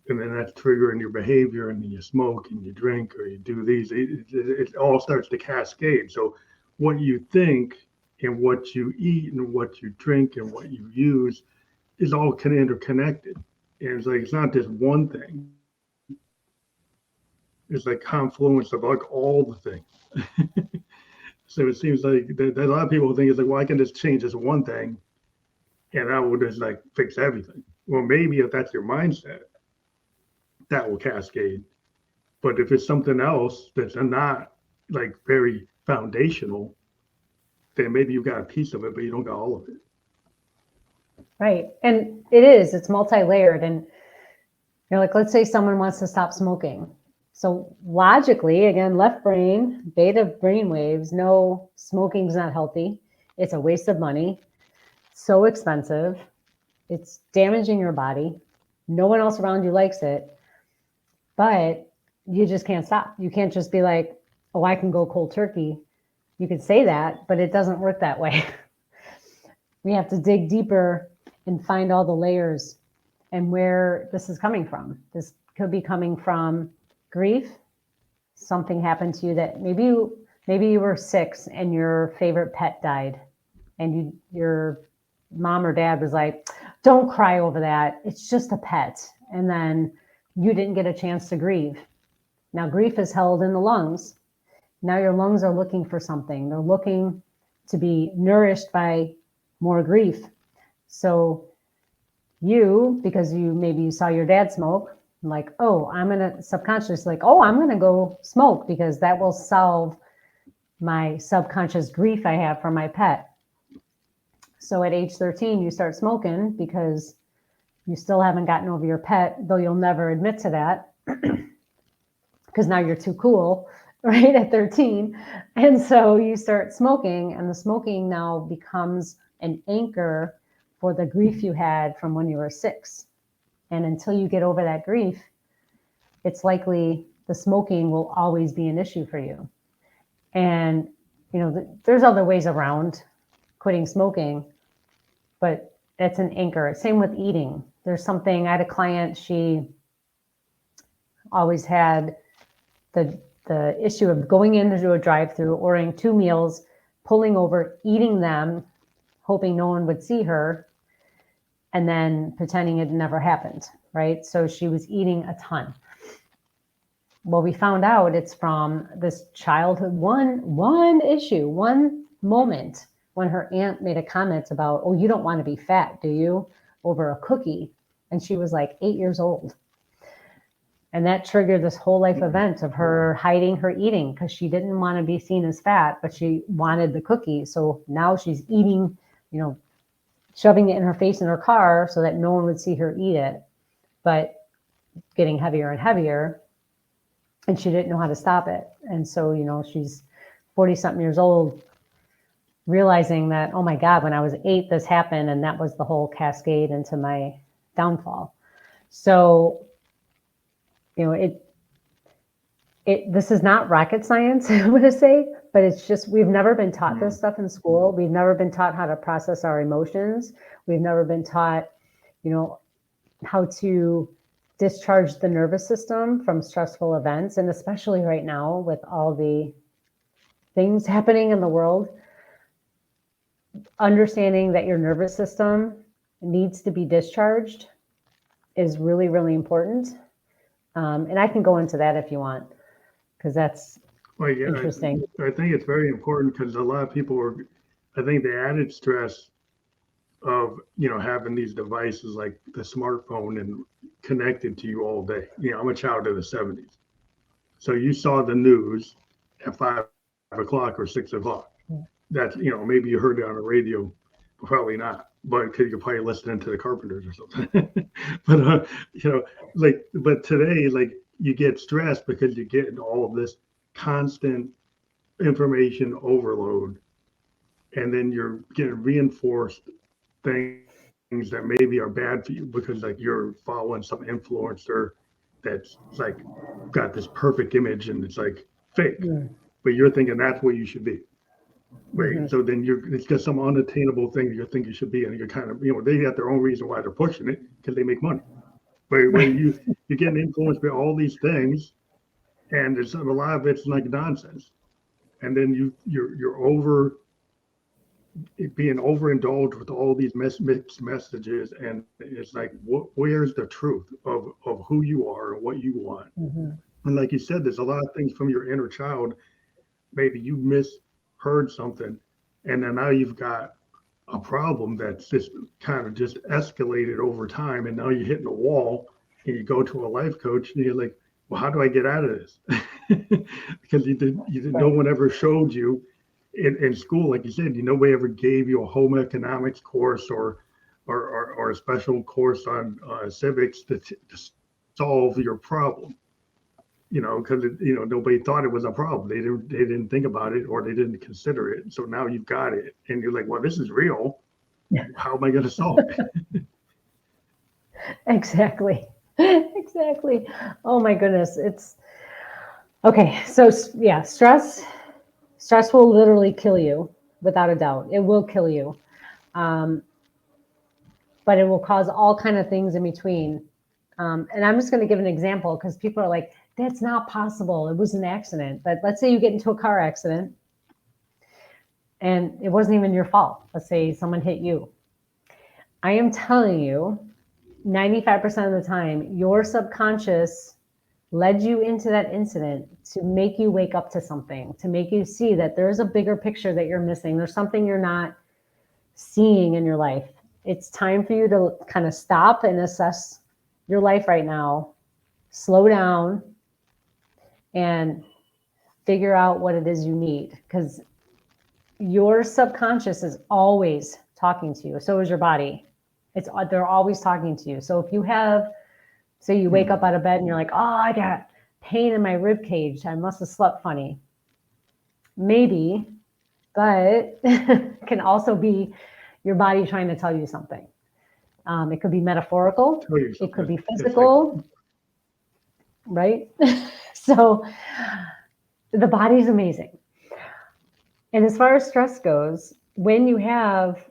and then that's triggering your behavior, and then you smoke and you drink or you do these. It all starts to cascade. So what you think and what you eat and what you drink and what you use is all interconnected. And it's like, it's not just one thing. It's like confluence of like all the things. So it seems like that a lot of people think it's like, well, I can just change this one thing and that will just like fix everything. Well, maybe if that's your mindset, that will cascade. But if it's something else that's not like very foundational, then maybe you got a piece of it, but you don't got all of it. Right. And it's multi-layered. And you're like, let's say someone wants to stop smoking. So logically, again, left brain, beta brain waves, no, smoking's not healthy. It's a waste of money. So expensive. It's damaging your body. No one else around you likes it. But you just can't stop. You can't just be like, oh, I can go cold turkey. You could say that, but it doesn't work that way. We have to dig deeper and find all the layers and where this is coming from. This could be coming from grief. Something happened to you that maybe you were 6 and your favorite pet died, and your mom or dad was like, don't cry over that. It's just a pet. And then you didn't get a chance to grieve. Now grief is held in the lungs. Now your lungs are looking for something. They're looking to be nourished by more grief. So because you saw your dad smoke, like, oh, I'm going to subconsciously I'm going to go smoke because that will solve my subconscious grief I have for my pet. So at age 13, you start smoking because you still haven't gotten over your pet, though you'll never admit to that because now you're too cool, right, at 13. And so you start smoking, and the smoking now becomes an anchor for the grief you had from when you were 6. And until you get over that grief, it's likely the smoking will always be an issue for you. And, there's other ways around quitting smoking, but that's an anchor. Same with eating. There's something, I had a client, she always had the issue of going into a drive-through, ordering 2 meals, pulling over, eating them, hoping no one would see her, and then pretending it never happened, right? So she was eating a ton. Well, we found out it's from this childhood, one issue, one moment when her aunt made a comment about, oh, you don't want to be fat, do you? Over a cookie. And she was like 8 years old. And that triggered this whole life event of her hiding her eating because she didn't want to be seen as fat, but she wanted the cookie. So now she's eating, shoving it in her face in her car so that no one would see her eat it, but getting heavier and heavier. And she didn't know how to stop it. And so, she's 40-something years old, realizing that, oh my God, when I was 8, this happened. And that was the whole cascade into my downfall. So, this is not rocket science, I'm going to say, but it's just, we've never been taught this stuff in school. We've never been taught how to process our emotions. We've never been taught, how to discharge the nervous system from stressful events. And especially right now with all the things happening in the world, understanding that your nervous system needs to be discharged is really, really important. And I can go into that if you want, because that's interesting. I think it's very important because a lot of people I think the added stress of, having these devices like the smartphone and connected to you all day. I'm a child of the 70s. So you saw the news at 5 o'clock or 6 o'clock. That's, maybe you heard it on the radio, probably not, but because you're probably listening to the Carpenters or something. But, but today, you get stressed because you get all of this constant information overload. And then you're getting reinforced things that maybe are bad for you because you're following some influencer that's got this perfect image and it's fake, but you're thinking that's where you should be, right? Mm-hmm. So then it's just some unattainable thing you think you should be, and you're kind of, they got their own reason why they're pushing it because they make money. But when you're getting influenced by all these things, and a lot of it's nonsense, and then you're over being overindulged with all these mixed messages, and it's like, where's the truth of who you are and what you want? Mm-hmm. And like you said, there's a lot of things from your inner child. Maybe you misheard something, and then now you've got a problem that's just kind of just escalated over time, and now you're hitting a wall, and you go to a life coach, and you're like, well, how do I get out of this? Because no Right. one ever showed you in school, like you said, nobody ever gave you a home economics course or a special course on civics to solve your problem. Because nobody thought it was a problem. They didn't think about it, or they didn't consider it. So now you've got it, and you're like, well, this is real. How am I going to solve it? Exactly. Exactly. Oh my goodness. It's okay. So yeah, stress will literally kill you, without a doubt. It will kill you. Um, but it will cause all kind of things in between. And I'm just going to give an example because people are like, that's not possible. It was an accident. But let's say you get into a car accident and it wasn't even your fault. Let's say someone hit you. I am telling you, 95% of the time, your subconscious led you into that incident to make you wake up to something, to make you see that there's a bigger picture that you're missing. There's something you're not seeing in your life. It's time for you to kind of stop and assess your life right now, slow down, and figure out what it is you need. Because your subconscious is always talking to you. So is your body. They're always talking to you. So if you have, say you wake up out of bed and you're like, oh, I got pain in my rib cage. I must have slept funny. Maybe, but it can also be your body trying to tell you something. It could be metaphorical. It could be physical, right? So the body's amazing. And as far as stress goes, when you have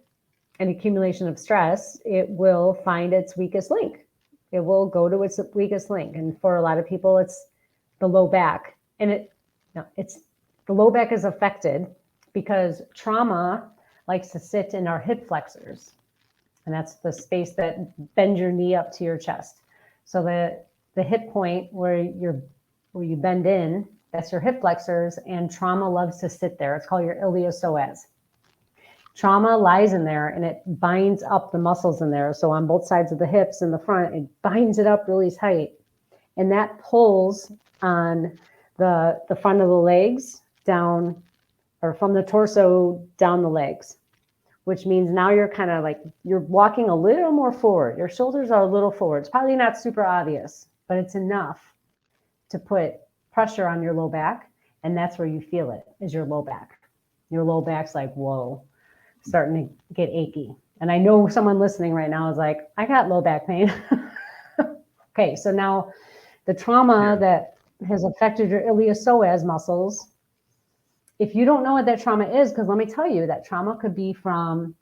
an accumulation of stress, it will find its weakest link. It will go to its weakest link. And for a lot of people, it's the low back. And it's the low back is affected because trauma likes to sit in our hip flexors. And that's the space that bends your knee up to your chest. So the hip point where you bend in, that's your hip flexors, and trauma loves to sit there. It's called your iliopsoas. Trauma lies in there and it binds up the muscles in there. So on both sides of the hips and the front, it binds it up really tight. And that pulls on the front of the legs down, or from the torso down the legs, which means now you're kind of like, you're walking a little more forward. Your shoulders are a little forward. It's probably not super obvious, but it's enough to put pressure on your low back. And that's where you feel it, is your low back. Your low back's like, whoa, starting to get achy. And I know someone listening right now is like, I got low back pain. Okay, so now the trauma that has affected your iliopsoas muscles, if you don't know what that trauma is, because let me tell you, that trauma could be from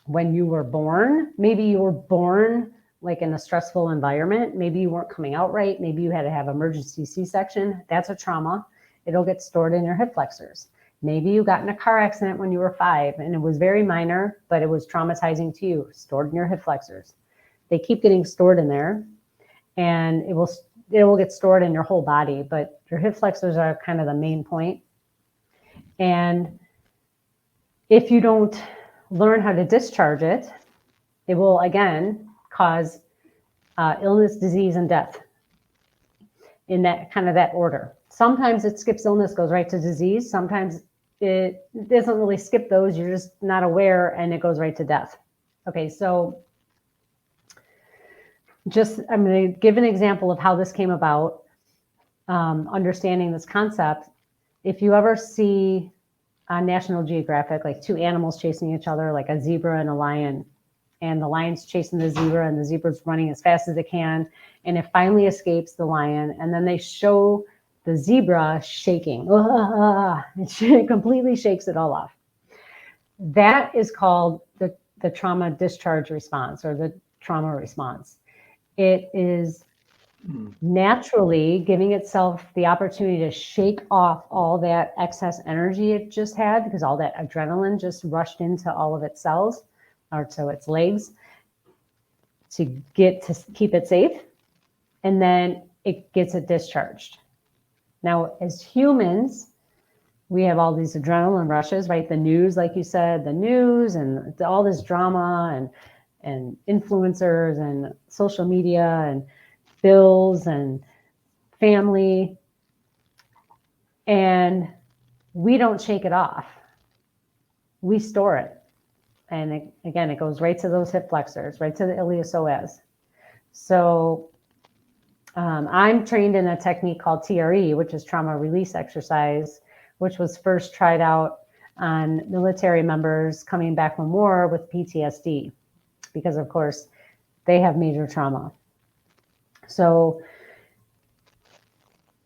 when you were born. Maybe you were born like in a stressful environment. Maybe you weren't coming out right. Maybe you had to have emergency C-section. That's a trauma. It'll get stored in your hip flexors. Maybe you got in a car accident when you were 5 and it was very minor, but it was traumatizing to you, stored in your hip flexors. They keep getting stored in there, and it will get stored in your whole body, but your hip flexors are kind of the main point. And if you don't learn how to discharge it, it will again cause illness, disease, and death in that order. Sometimes it skips illness, goes right to disease. Sometimes it doesn't really skip those. You're just not aware, and it goes right to death. Okay, so I'm going to give an example of how this came about, understanding this concept. If you ever see on National Geographic, like 2 animals chasing each other, like a zebra and a lion, and the lion's chasing the zebra and the zebra's running as fast as it can, and it finally escapes the lion, and then they show the zebra shaking. It completely shakes it all off. That is called the trauma discharge response, or the trauma response. It is naturally giving itself the opportunity to shake off all that excess energy it just had, because all that adrenaline just rushed into all of its cells or to its legs to keep it safe, and then it gets it discharged. Now, as humans, we have all these adrenaline rushes, right? The news, like you said, the news and all this drama and influencers and social media and bills and family, and we don't shake it off. We store it. And again, it goes right to those hip flexors, right to the iliopsoas. So I'm trained in a technique called TRE, which is trauma release exercise, which was first tried out on military members coming back from war with PTSD, because of course they have major trauma. So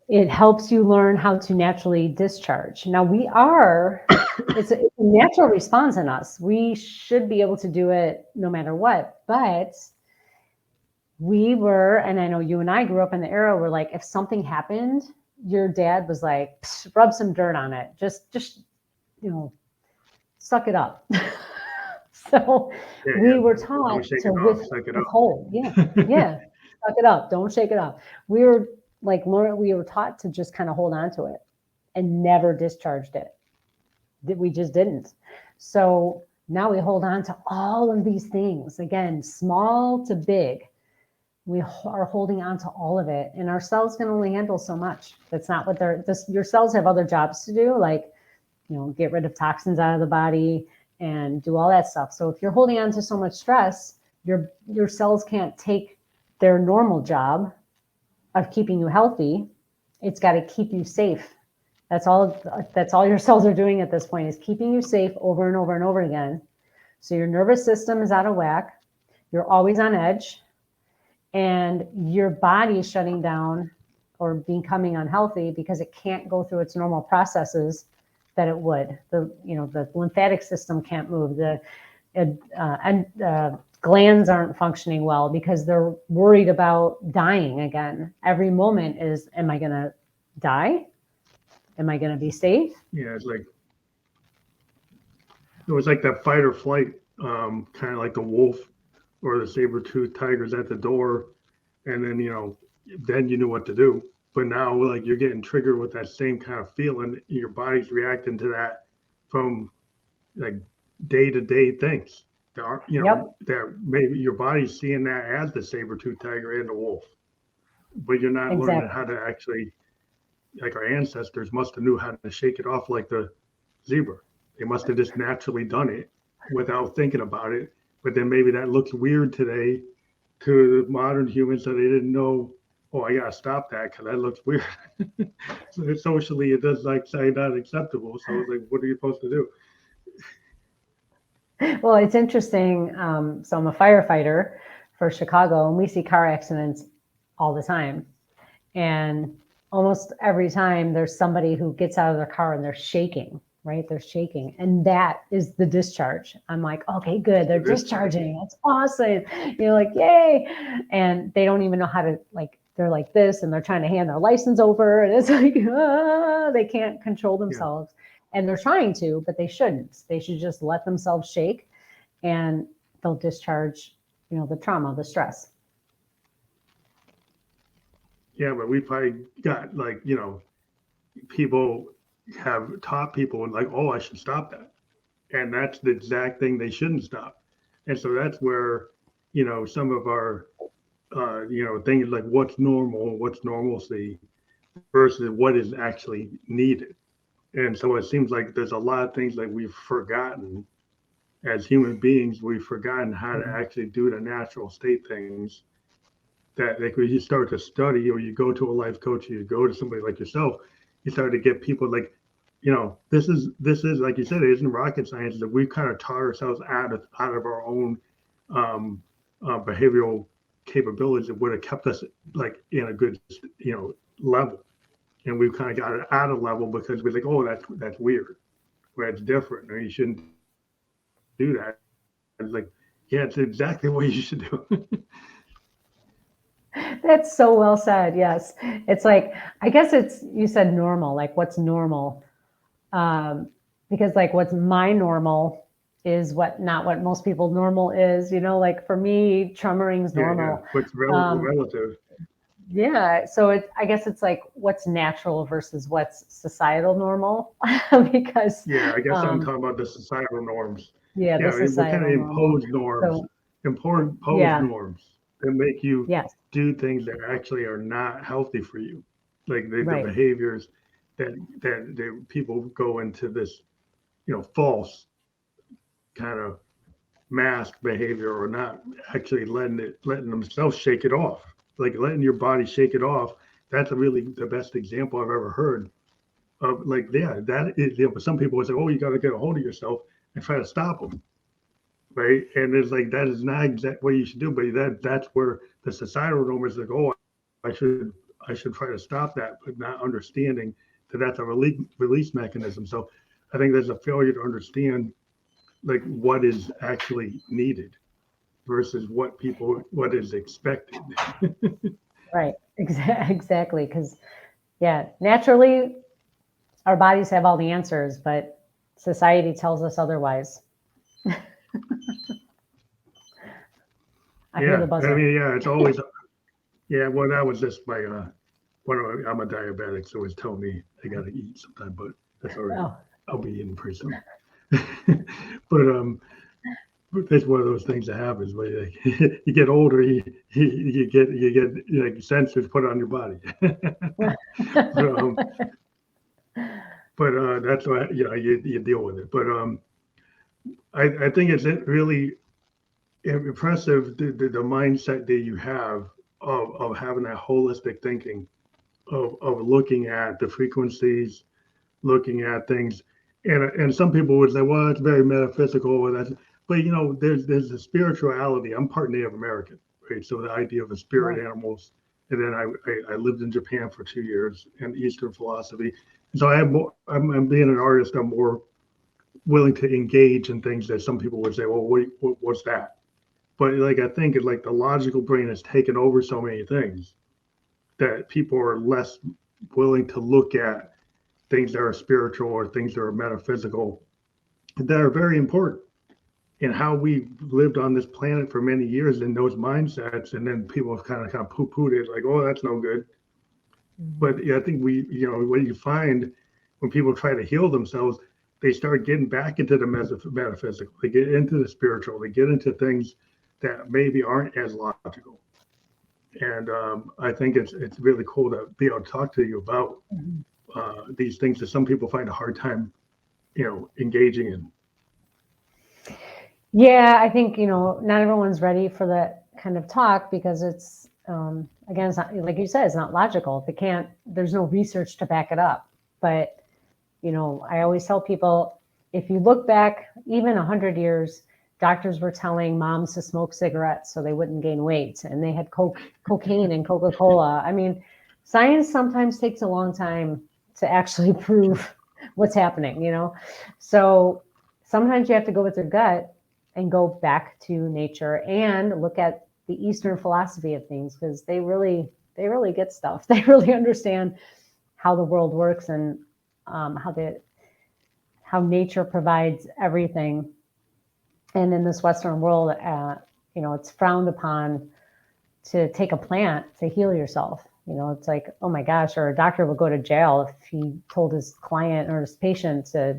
it helps you learn how to naturally discharge. Now it's a natural response in us. We should be able to do it no matter what, but we were, and I know you and I grew up in the era where, like, if something happened, your dad was like, rub some dirt on it. Just, suck it up. So we were taught to withhold. Yeah. Suck it up. Don't shake it up. We were taught to just kind of hold on to it and never discharged it. We just didn't. So now we hold on to all of these things, again, small to big. We are holding on to all of it, and our cells can only handle so much. That's not what your cells have other jobs to do, like, get rid of toxins out of the body and do all that stuff. So if you're holding on to so much stress, your cells can't take their normal job of keeping you healthy. It's got to keep you safe. That's all your cells are doing at this point, is keeping you safe over and over and over again. So your nervous system is out of whack. You're always on edge. And your body is shutting down or becoming unhealthy because it can't go through its normal processes that it would. The lymphatic system can't move. The glands aren't functioning well because they're worried about dying again. Every moment is, am I going to die? Am I going to be safe? Yeah, it was like that fight or flight, kind of like the wolf or the saber-toothed tigers at the door, and then then you knew what to do. But now, like, you're getting triggered with that same kind of feeling. Your body's reacting to that from like day-to-day things. That maybe your body's seeing that as the saber-toothed tiger and the wolf, but you're not learning how to actually, like our ancestors must have knew how to shake it off like the zebra. They must have just naturally done it without thinking about it. But then maybe that looks weird today to the modern humans, that they didn't know, oh, I gotta stop that because that looks weird. So socially, it does say not acceptable. So it's like, what are you supposed to do? Well, it's interesting. So I'm a firefighter for Chicago, and we see car accidents all the time. And almost every time there's somebody who gets out of their car and they're shaking, right? They're shaking. And that is the discharge. I'm like, okay, good. They're discharging. That's awesome. You're like, yay. And they don't even know how to, they're like this, and they're trying to hand their license over. And it's like, they can't control themselves. And they're trying to, but they shouldn't. They should just let themselves shake, and they'll discharge, the trauma, the stress. Yeah, but we probably got people have taught people and oh, I should stop that. And that's the exact thing they shouldn't stop. And so that's where, some of our, things like what's normal, what's normalcy versus what is actually needed. And so it seems like there's a lot of things that we've forgotten as human beings. We've forgotten how to actually do the natural state things that, like, when you start to study, or you go to a life coach, or you go to somebody like yourself, you start to get people this is like you said, it isn't rocket science, that we've kind of taught ourselves out of our own behavioral capabilities that would have kept us in a good level. And we've kind of got it out of level because we're like, oh, that's weird, where it's different, or you shouldn't do that. It's like, yeah, it's exactly what you should do. That's so well said. Yes. It's like, I guess it's, you said normal, like what's normal. Because like what's my normal is not what most people normal is, like for me, tremoring's Yeah, yeah. normal. What's Um, relative? yeah. So I guess it's like what's natural versus what's societal normal because, Yeah, I guess I'm um, talking about the societal norms. yeah, the Yeah, we're kind of societal normal. imposed norms, So imposed yeah, norms that make you yes, do things that actually are not healthy for you, like the right. behaviors that people go into this, false kind of mask behavior or not actually letting themselves shake it off, like letting your body shake it off. That's really the best example I've ever heard of, like, yeah, that is, but some people would say, oh, you got to get a hold of yourself and try to stop them, right? And it's like that is not exactly what you should do, but that's where the societal norm is, like, oh, I should try to stop that, but not understanding that that's a release mechanism. So I think there's a failure to understand like what is actually needed versus what is expected. Right. Exactly. Because, yeah, naturally, our bodies have all the answers, but society tells us otherwise. I hear the Yeah, I buzzer. mean, yeah, it's always, yeah. Well, that was just my I'm a diabetic, so it's telling me I got to eat sometime, but that's all right. Oh, I'll be eating pretty soon. but it's one of those things that happens when you get older, you get like sensors put on your body. but that's why you deal with it. But I think it's really impressive the mindset that you have of having that holistic thinking of looking at the frequencies, looking at things, and some people would say, well, it's very metaphysical, or that's, but there's a spirituality. I'm part Native American, right? So the idea of the spirit right. animals, and then I lived in Japan for 2 years and Eastern philosophy. So I have more. I'm being an artist. I'm more willing to engage in things that some people would say, well, what's that? But like I think like the logical brain has taken over so many things that people are less willing to look at things that are spiritual or things that are metaphysical that are very important in how we lived on this planet for many years in those mindsets. And then people have kind of poo-pooed it, like, oh, that's no good. Mhm. But yeah, I think what you find when people try to heal themselves, they start getting back into the metaphysical, they get into the spiritual, they get into things that maybe aren't as logical. And I think it's really cool to be able to talk to you about Mhm. these things that some people find a hard time, engaging in. Yeah, I think, not everyone's ready for that kind of talk because it's, again, it's not, like you said, it's not logical. They can't, there's no research to back it up. But, I always tell people if you look back even 100 years, doctors were telling moms to smoke cigarettes so they wouldn't gain weight, and they had cocaine and Coca-Cola. I mean, science sometimes takes a long time to actually prove what's happening. So sometimes you have to go with your gut and go back to nature and look at the Eastern philosophy of things, because they really get stuff. They really understand how the world works, and how nature provides everything. And in this Western world, it's frowned upon to take a plant to heal yourself. It's like, oh my gosh, or a doctor would go to jail if he told his client or his patient to,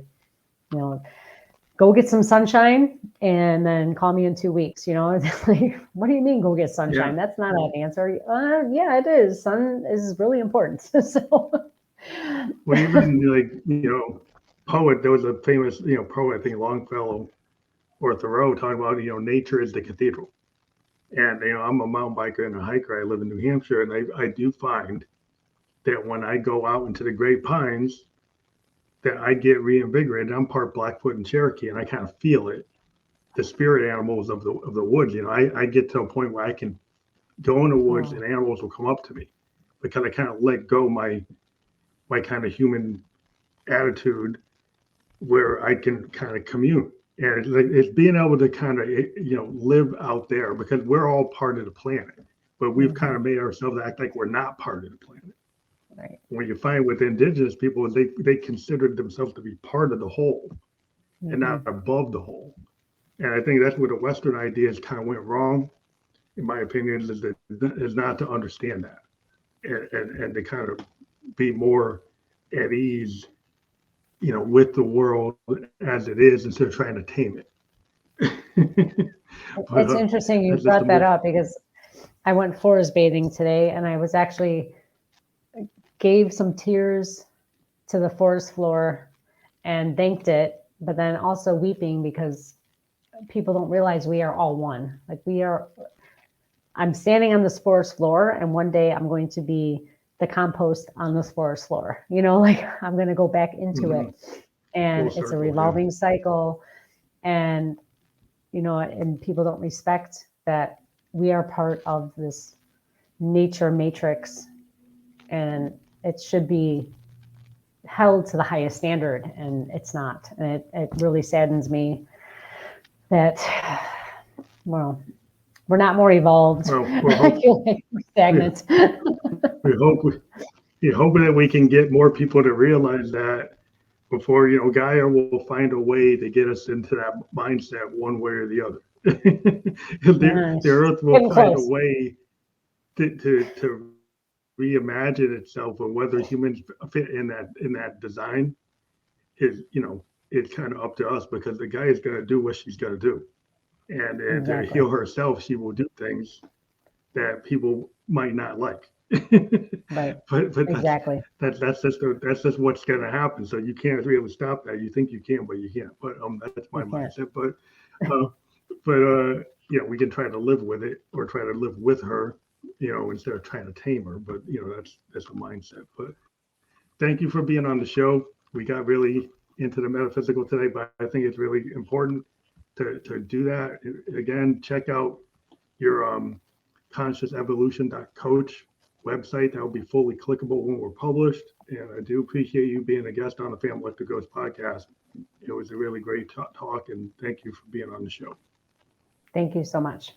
you know, go get some sunshine and then call me in 2 weeks. It's like, what do you mean go get Yeah. sunshine? That's not an answer. Yeah, it is. Sun is really important. So Well, even like, poet, there was a famous, poet, I think Longfellow or Thoreau talking about, nature is the cathedral. And, I'm a mountain biker and a hiker. I live in New Hampshire. And I do find that when I go out into the Great Pines, that I get reinvigorated. I'm part Blackfoot and Cherokee, and I kind of feel it. The spirit animals of the woods. I get to a point where I can go in the woods oh, and animals will come up to me because I kind of let go my kind of human attitude where I can kind of commune. And it's being able to kind of live out there because we're all part of the planet. but we've kind of made ourselves act like we're not part of the planet. Right. When you find with indigenous people, they considered themselves to be part of the whole and not above the whole. And I think that's where the Western ideas kind of went wrong, in my opinion, is not to understand that and to kind of be more at ease, with the world as it is instead of trying to tame it. But, It's interesting you that's just brought that up because I went forest bathing today, and I was actually gave some tears to the forest floor and thanked it, but then also weeping because people don't realize we are all one. Like I'm standing on this forest floor, and one day I'm going to be the compost on this forest floor. Like I'm going to go back into it, and Full it's a circle, revolving cycle. And and people don't respect that we are part of this nature matrix, and it should be held to the highest standard, and it's not. And it really saddens me that, well, we're not more evolved. Well, I feel like we're stagnant. we hope that we can get more people to realize that before, Gaia will find a way to get us into that mindset one way or the other. The earth will find a way to reimagine itself, and whether humans fit in that design is, it's kind of up to us, because the guy is going to do what she's going to do. And to heal herself, she will do things that people might not like. Right. But Exactly. that's just what's going to happen. So you can't really stop that. You think you can, but you can't. But that's my mindset. But we can try to live with it, or try to live with her, instead of trying to tame her. But that's a mindset. But thank you for being on the show. We got really into the metaphysical today, but I think it's really important to do that. Again, check out your consciousevolution.coach website. That will be fully clickable when we're published. And I do appreciate you being a guest on the Family Electric Ghost podcast. It was a really great talk, and thank you for being on the show. Thank you so much.